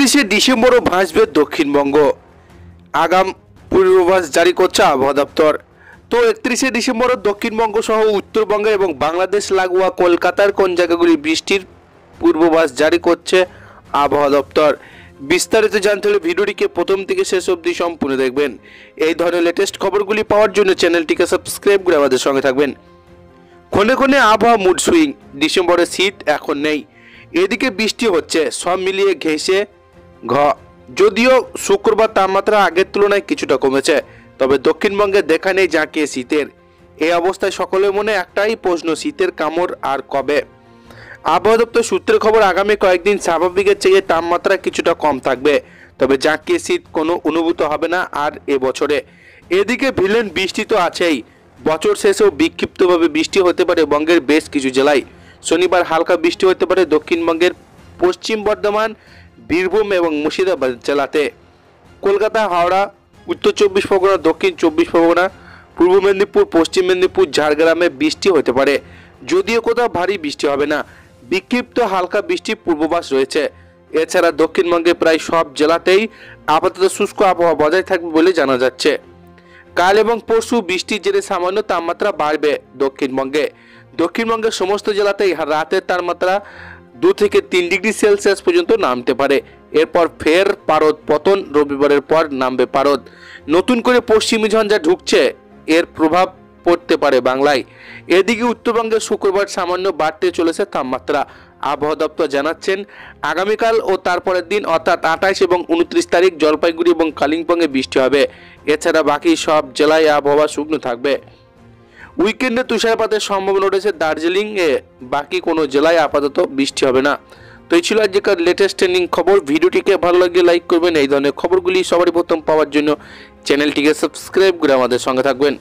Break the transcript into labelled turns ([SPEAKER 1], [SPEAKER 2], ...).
[SPEAKER 1] একত্রিশে ডিসেম্বরও ভাসবে দক্ষিণবঙ্গ। আগাম পূর্বাভাস জারি করছে আবহাওয়া দপ্তর। তো 31শে ডিসেম্বরও দক্ষিণবঙ্গ সহ উত্তরবঙ্গে এবং বাংলাদেশ লাগোয়া কলকাতার কোন জায়গাগুলি বৃষ্টির পূর্বাভাস জারি করছে আবহাওয়া দপ্তর। বিস্তারিত জানতে হলে ভিডিওটিকে প্রথম থেকে শেষ অবধি সম্পূর্ণ দেখবেন। এই ধরনের লেটেস্ট খবরগুলি পাওয়ার জন্য চ্যানেলটিকে সাবস্ক্রাইব করে আমাদের সঙ্গে থাকবেন। ক্ষণে ক্ষণে আবহাওয়া মুড সুইং। ডিসেম্বরে শীত এখন নেই, এদিকে বৃষ্টি হচ্ছে, সব মিলিয়ে ঘেঁষে যদিও শুক্রবার তাপমাত্রা আগের তুলনায় কিছুটা কমেছে, তবে দক্ষিণবঙ্গে দেখা নেই জাঁকিয়ে শীতের। এই অবস্থায় সকলের মনে একটাই প্রশ্ন, শীতের কামড় আর কবে। আবহাওয়া দপ্তর সূত্রের খবর, আগামী কয়েকদিন স্বাভাবিকের চেয়ে তাপমাত্রা কিছুটা কম থাকবে, তবে জাঁকিয়ে শীত কোনো অনুভূত হবে না আর এবছরে। এদিকে ভিলেন বৃষ্টি তো আছেই, বছর শেষেও বিক্ষিপ্তভাবে বৃষ্টি হতে পারে বঙ্গের বেশ কিছু জেলায়। শনিবার হালকা বৃষ্টি হতে পারে দক্ষিণবঙ্গের পশ্চিম বর্ধমান, বীরভূম এবং মুর্শিদাবাদ জেলাতে। কলকাতা, হাওড়া, উত্তর চব্বিশ পরগনা, দক্ষিণ চব্বিশ পরগনা, পূর্ব মেদিনীপুর, পশ্চিম মেদিনীপুর, ঝাড়গ্রামে বৃষ্টি হতে পারে, যদিও কোথাও ভারী বৃষ্টি হবে না। বিক্ষিপ্ত হালকা বৃষ্টির পূর্বাভাস রয়েছে। এছাড়া দক্ষিণবঙ্গে প্রায় সব জেলাতেই আপাতত শুষ্ক আবহাওয়া বজায় থাকবে বলে জানা যাচ্ছে। কাল এবং পরশু বৃষ্টির জেরে সামান্য তাপমাত্রা বাড়বে দক্ষিণবঙ্গে। দক্ষিণবঙ্গের সমস্ত জেলাতেই রাতের তাপমাত্রা 2 থেকে 3 ডিগ্রি সেলসিয়াস পর্যন্ত নামতে পারে। এরপর ফের পারদ পতন, রবিবারের পর নামবে পারদ। নতুন করে পশ্চিমী ঝঞ্ঝা ঢুকছে, এর প্রভাব পড়তে পারে বাংলায়। এদিকে উত্তরবঙ্গে শুক্রবার সামান্য বাড়তে চলেছে তাপমাত্রা। আবহাওয়া দপ্তর জানাচ্ছেন, আগামীকাল ও তারপরের দিন অর্থাৎ 28 এবং 29 তারিখ জলপাইগুড়ি এবং কালিম্পংয়ে বৃষ্টি হবে। এছাড়া বাকি সব জেলায় আবহাওয়া শুকনো থাকবে। উইকেন্ডে তুষারপাতের সম্ভাবনা রয়েছে দার্জিলিংয়ে, বাকি কোনো জেলায় আপাতত বৃষ্টি হবে না। তো এই ছিল আজকের লেটেস্ট ট্রেন্ডিং খবর। ভিডিওটিকে ভালো লাগলে লাইক করবেন। এই ধরনের খবরগুলি সবারই প্রথম পাওয়ার জন্য চ্যানেলটিকে সাবস্ক্রাইব করে আমাদের সঙ্গে থাকবেন।